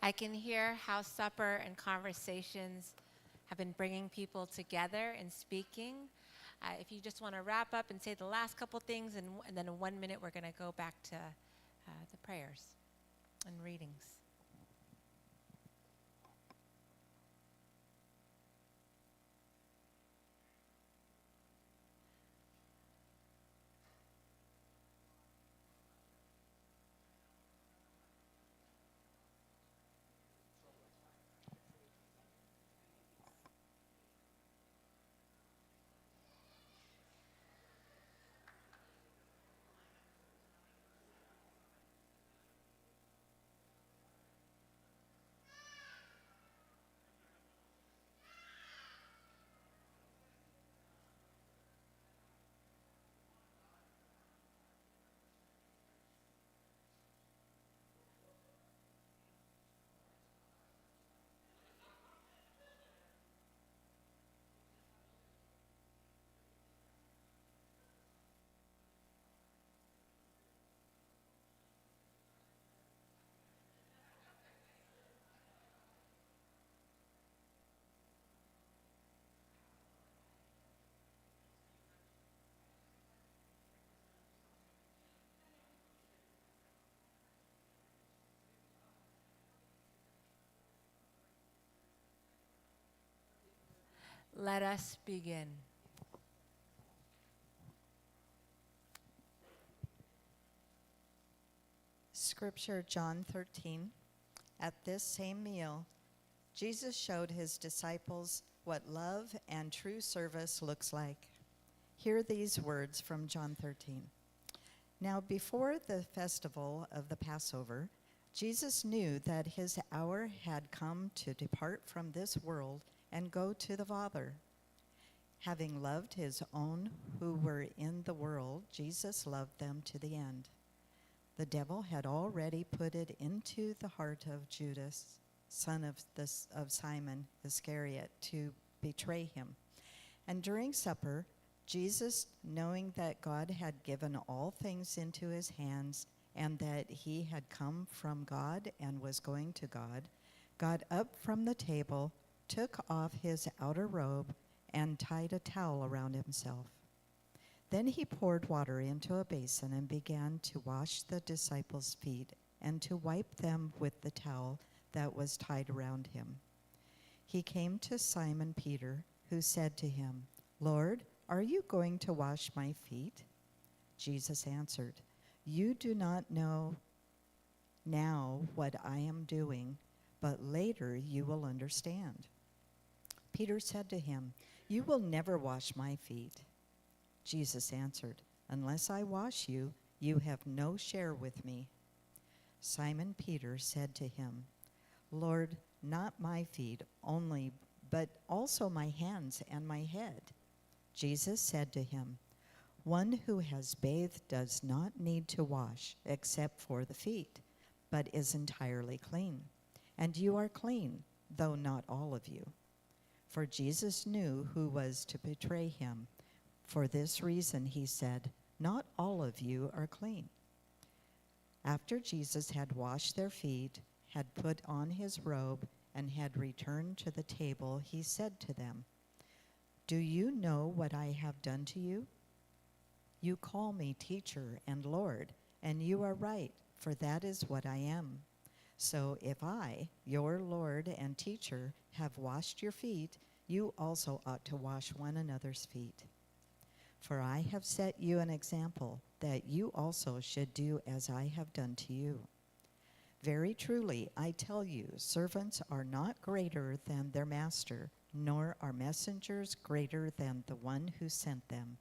I can hear how supper and conversations have been bringing people together and speaking. If you just want to wrap up and say the last couple things, and then in 1 minute we're going to go back to the prayers and readings. Let us begin. Scripture, John 13. At this same meal, Jesus showed his disciples what love and true service looks like. Hear these words from John 13. Now, before the festival of the Passover, Jesus knew that his hour had come to depart from this world and go to the Father. Having loved his own who were in the world, Jesus loved them to the end. The devil had already put it into the heart of Judas, son of Simon Iscariot, to betray him. And during supper, Jesus, knowing that God had given all things into his hands and that he had come from God and was going to God, got up from the table, took off his outer robe, and tied a towel around himself. Then he poured water into a basin and began to wash the disciples' feet and to wipe them with the towel that was tied around him. He came to Simon Peter, who said to him, "Lord, are you going to wash my feet?" Jesus answered, "You do not know now what I am doing, but later you will understand." Peter said to him, "You will never wash my feet." Jesus answered, "Unless I wash you, you have no share with me." Simon Peter said to him, "Lord, not my feet only, but also my hands and my head." Jesus said to him, "One who has bathed does not need to wash except for the feet, but is entirely clean. And you are clean, though not all of you." For Jesus knew who was to betray him. For this reason he said, "Not all of you are clean." After Jesus had washed their feet, had put on his robe, and had returned to the table, he said to them, "Do you know what I have done to you? You call me teacher and Lord, and you are right, for that is what I am. So if I, your Lord and teacher, have washed your feet, you also ought to wash one another's feet. For I have set you an example, that you also should do as I have done to you. Very truly, I tell you, servants are not greater than their master, nor are messengers greater than the one who sent them.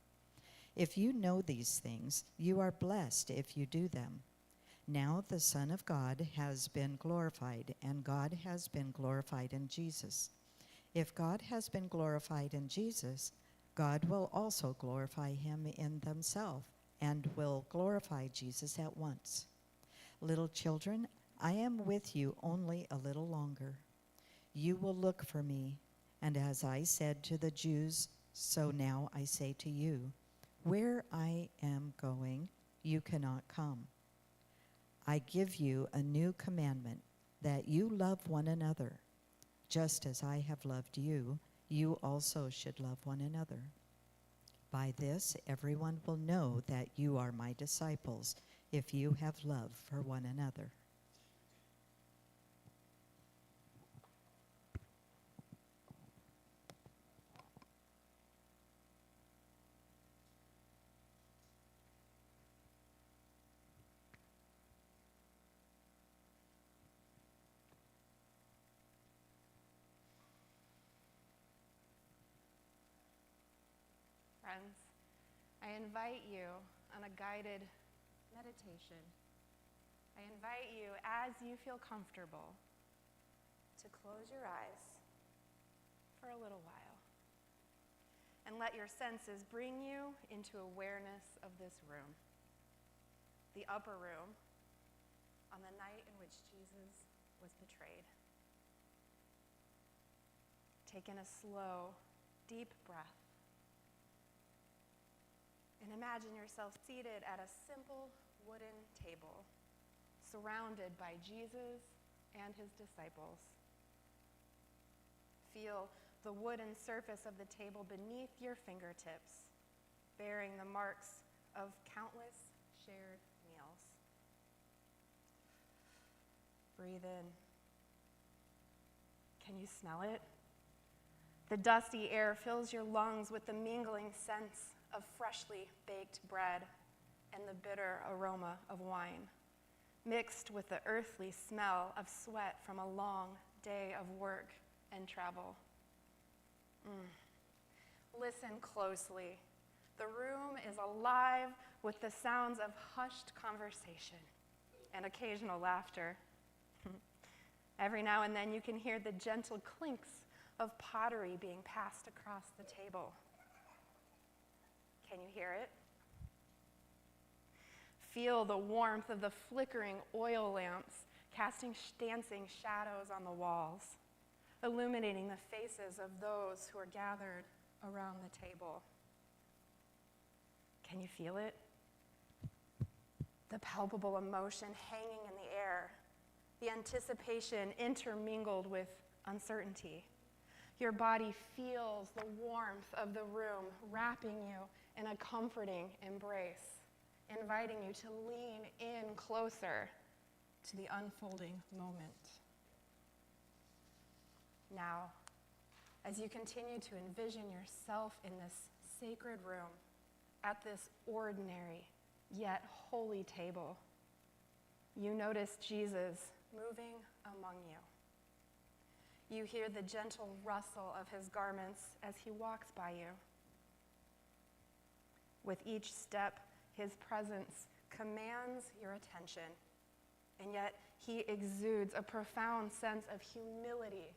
If you know these things, you are blessed if you do them. Now the Son of God has been glorified, and God has been glorified in Jesus. If God has been glorified in Jesus, God will also glorify him in themselves, and will glorify Jesus at once. Little children, I am with you only a little longer. You will look for me, and as I said to the Jews, so now I say to you, where I am going, you cannot come. I give you a new commandment, that you love one another. Just as I have loved you, you also should love one another. By this, everyone will know that you are my disciples, if you have love for one another. Friends, I invite you on a guided meditation. I invite you, as you feel comfortable, to close your eyes for a little while and let your senses bring you into awareness of this room, the upper room, on the night in which Jesus was betrayed. Take in a slow, deep breath. And imagine yourself seated at a simple wooden table, surrounded by Jesus and his disciples. Feel the wooden surface of the table beneath your fingertips, bearing the marks of countless shared meals. Breathe in. Can you smell it? The dusty air fills your lungs with the mingling scents of freshly baked bread and the bitter aroma of wine, mixed with the earthly smell of sweat from a long day of work and travel. Listen closely. The room is alive with the sounds of hushed conversation and occasional laughter. Every now and then you can hear the gentle clinks of pottery being passed across the table. Can you hear it? Feel the warmth of the flickering oil lamps casting dancing shadows on the walls, illuminating the faces of those who are gathered around the table. Can you feel it? The palpable emotion hanging in the air, the anticipation intermingled with uncertainty. Your body feels the warmth of the room wrapping you in a comforting embrace, inviting you to lean in closer to the unfolding moment. Now, as you continue to envision yourself in this sacred room, at this ordinary yet holy table, you notice Jesus moving among you. You hear the gentle rustle of his garments as he walks by you. With each step, his presence commands your attention, and yet he exudes a profound sense of humility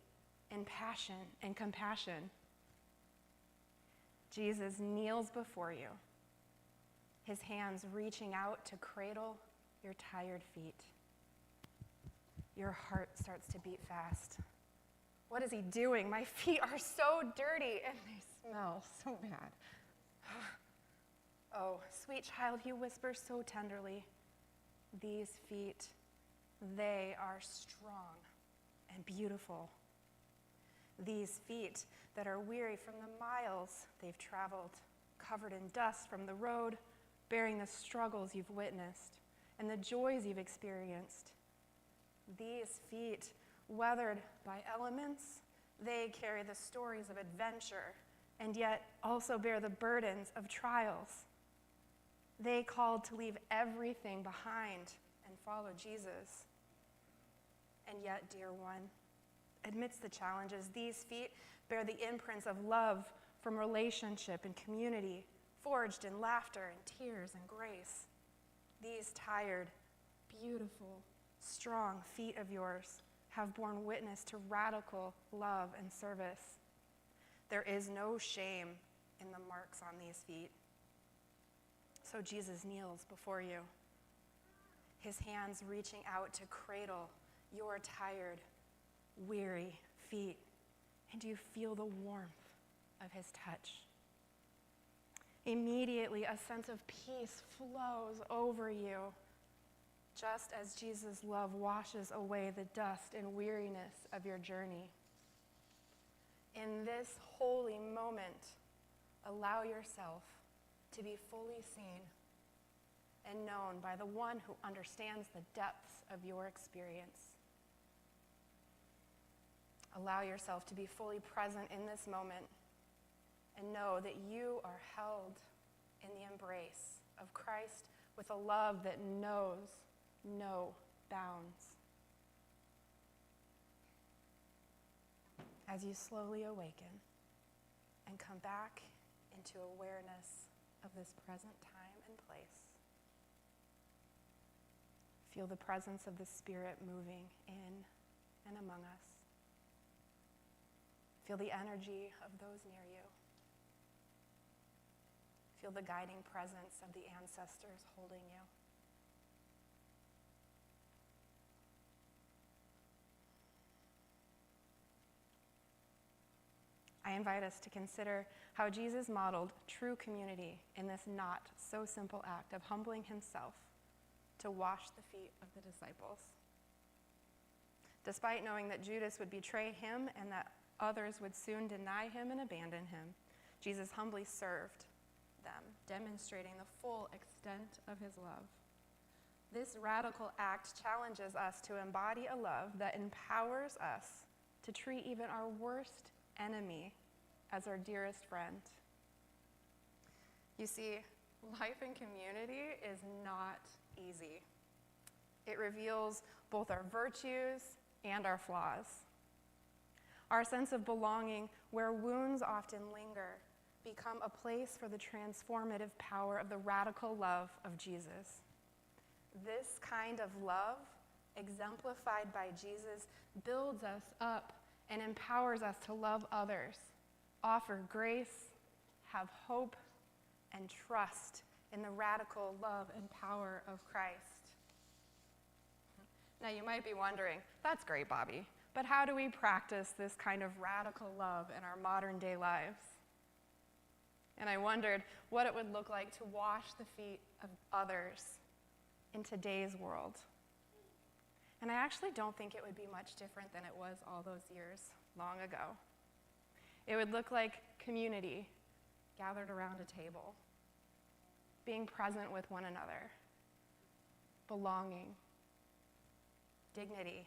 and passion and compassion. Jesus kneels before you, his hands reaching out to cradle your tired feet. Your heart starts to beat fast. What is he doing? My feet are so dirty and they smell so bad. Oh, sweet child, he whispers so tenderly, these feet, they are strong and beautiful. These feet that are weary from the miles they've traveled, covered in dust from the road, bearing the struggles you've witnessed and the joys you've experienced. These feet, weathered by elements, they carry the stories of adventure and yet also bear the burdens of trials. They called to leave everything behind and follow Jesus. And yet, dear one, amidst the challenges, these feet bear the imprints of love from relationship and community, forged in laughter and tears and grace. These tired, beautiful, strong feet of yours have borne witness to radical love and service. There is no shame in the marks on these feet. So Jesus kneels before you, his hands reaching out to cradle your tired, weary feet. And do you feel the warmth of his touch? Immediately, a sense of peace flows over you. just as Jesus' love washes away the dust and weariness of your journey. In this holy moment, allow yourself to be fully seen and known by the one who understands the depths of your experience. Allow yourself to be fully present in this moment and know that you are held in the embrace of Christ with a love that knows no bounds. As you slowly awaken and come back into awareness of this present time and place, feel the presence of the Spirit moving in and among us. Feel the energy of those near you. Feel the guiding presence of the ancestors holding you. I invite us to consider how Jesus modeled true community in this not so simple act of humbling himself to wash the feet of the disciples. Despite knowing that Judas would betray him and that others would soon deny him and abandon him, Jesus humbly served them, demonstrating the full extent of his love. This radical act challenges us to embody a love that empowers us to treat even our worst enemy as our dearest friend. You see, life in community is not easy. It reveals both our virtues and our flaws. Our sense of belonging, where wounds often linger, become a place for the transformative power of the radical love of Jesus. This kind of love, exemplified by Jesus, builds us up and empowers us to love others, offer grace, have hope, and trust in the radical love and power of Christ. Now you might be wondering, that's great, Bobbi, but how do we practice this kind of radical love in our modern day lives? And I wondered what it would look like to wash the feet of others in today's world. And I actually don't think it would be much different than it was all those years long ago. It would look like community gathered around a table, being present with one another, belonging, dignity.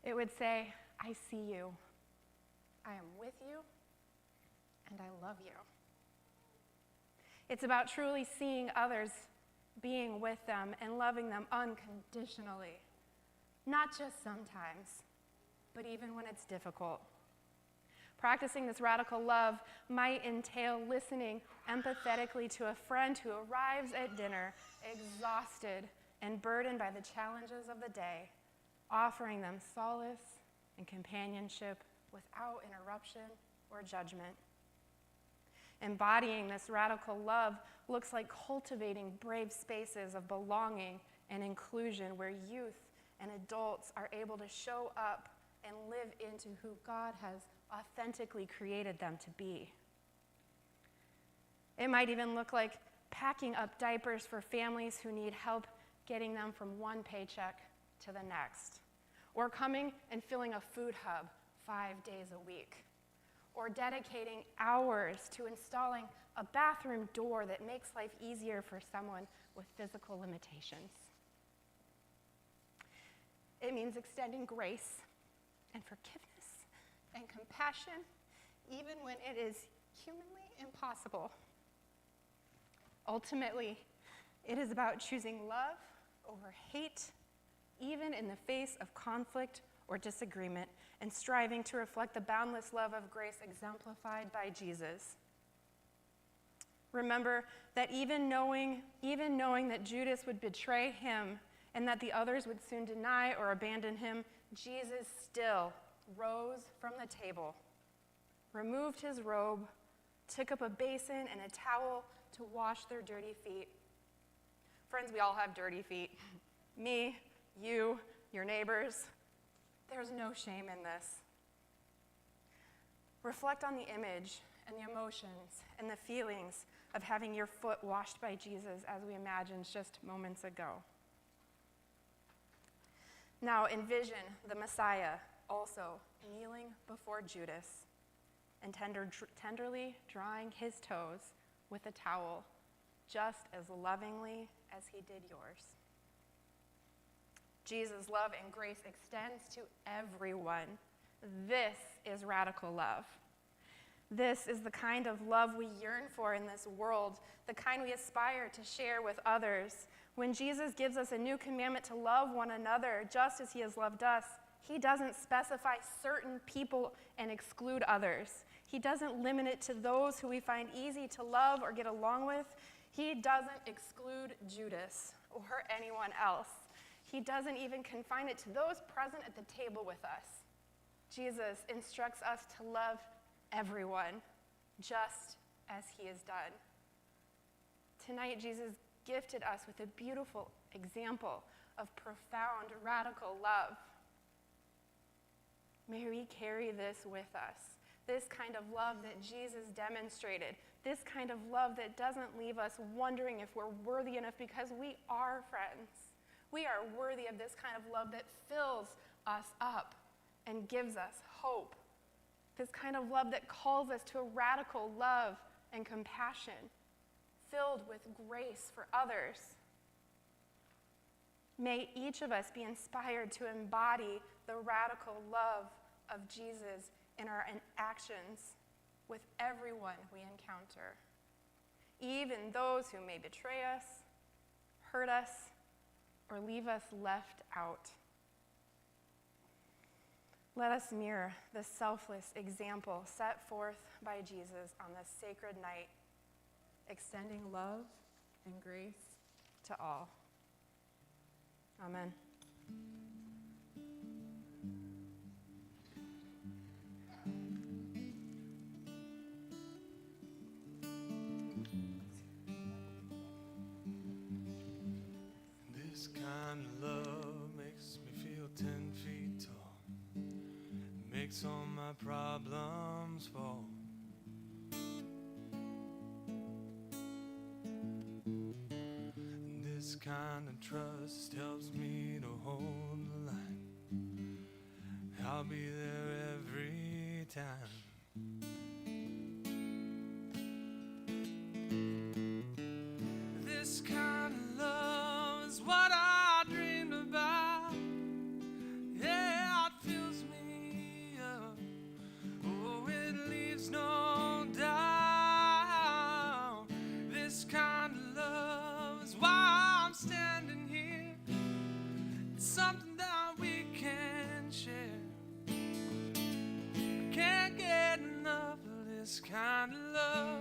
It would say, I see you, I am with you, and I love you. It's about truly seeing others, being with them, and loving them unconditionally. Not just sometimes, but even when it's difficult. Practicing this radical love might entail listening empathetically to a friend who arrives at dinner exhausted and burdened by the challenges of the day, offering them solace and companionship without interruption or judgment. Embodying this radical love looks like cultivating brave spaces of belonging and inclusion where youth and adults are able to show up and live into who God has authentically created them to be. It might even look like packing up diapers for families who need help getting them from one paycheck to the next, or coming and filling a food hub 5 days a week, or dedicating hours to installing a bathroom door that makes life easier for someone with physical limitations. It means extending grace and forgiveness and compassion, even when it is humanly impossible. Ultimately, it is about choosing love over hate, even in the face of conflict or disagreement, and striving to reflect the boundless love of grace exemplified by Jesus. Remember that even knowing that Judas would betray him and that the others would soon deny or abandon him, Jesus still rose from the table, removed his robe, took up a basin and a towel to wash their dirty feet. Friends, we all have dirty feet. Me, you, your neighbors. There's no shame in this. Reflect on the image and the emotions and the feelings of having your foot washed by Jesus as we imagined just moments ago. Now envision the Messiah also kneeling before Judas and tenderly drying his toes with a towel, just as lovingly as he did yours. Jesus' love and grace extends to everyone. This is radical love. This is the kind of love we yearn for in this world, the kind we aspire to share with others. When Jesus gives us a new commandment to love one another just as he has loved us, he doesn't specify certain people and exclude others. He doesn't limit it to those who we find easy to love or get along with. He doesn't exclude Judas or anyone else. He doesn't even confine it to those present at the table with us. Jesus instructs us to love everyone, just as he has done. Tonight, Jesus gifted us with a beautiful example of profound, radical love. May we carry this with us, this kind of love that Jesus demonstrated, this kind of love that doesn't leave us wondering if we're worthy enough, because we are, friends. We are worthy of this kind of love that fills us up and gives us hope. This kind of love that calls us to a radical love and compassion, filled with grace for others. May each of us be inspired to embody the radical love of Jesus in our actions with everyone we encounter, even those who may betray us, hurt us, or leave us left out. Let us mirror the selfless example set forth by Jesus on this sacred night, extending love and grace to all. Amen. This kind of love makes me feel 10 feet tall, makes all my problems fall. This kind of trust helps me to hold the line. I'll be there every time. This kind of love is what I dreamed about. Yeah, it fills me up. Oh, it leaves no doubt. This kind of love is why I'm standing here. It's something that we can share. I can't get enough of this kind of love.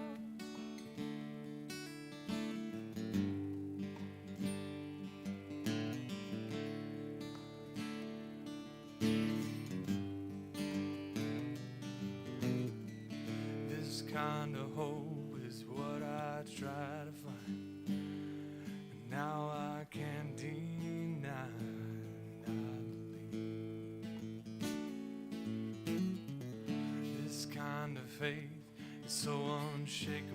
This kind of hope is what I try to find, and now I can't deny I believe. This kind of faith is so unshakable,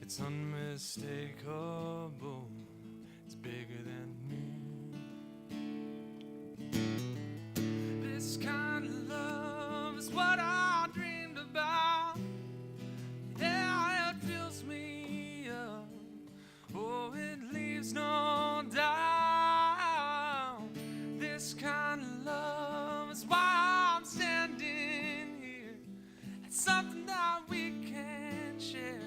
it's unmistakable, it's bigger than me. This kind of love is what I dreamed about. Yeah, it fills me up. Oh, it leaves no doubt. This kind of love is why I'm standing here. It's something that we can share.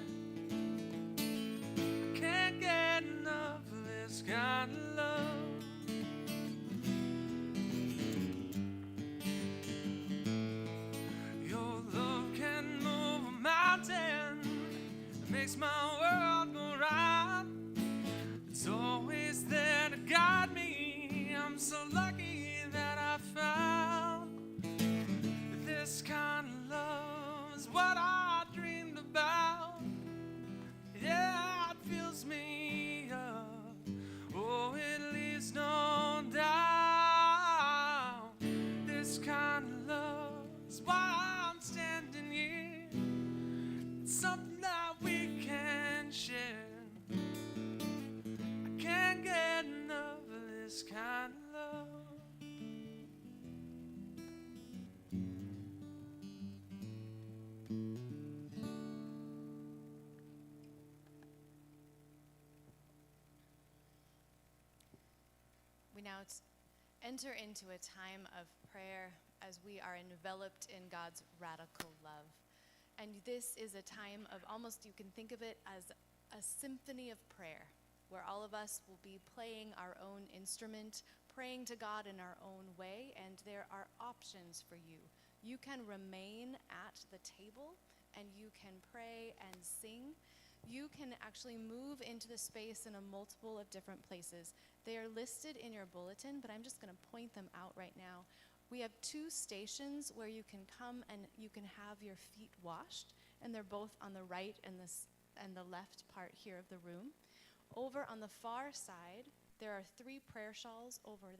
I can't get enough of this kind of love. Your love can move a mountain, it makes my world go round. It's always there to guide me. I'm so lucky that I found this kind of love is what I dreamed about. Yeah, it fills me up. Oh, we now enter into a time of prayer as we are enveloped in God's radical love. And this is a time of almost, you can think of it as a symphony of prayer, where all of us will be playing our own instrument, praying to God in our own way, and there are options for you. You can remain at the table, and you can pray and sing. You can actually move into the space in a multiple of different places. They are listed in your bulletin, but I'm just going to point them out right now. We have 2 stations where you can come and you can have your feet washed, and they're both on the right and the left part here of the room. Over on the far side, there are 3 prayer shawls over there.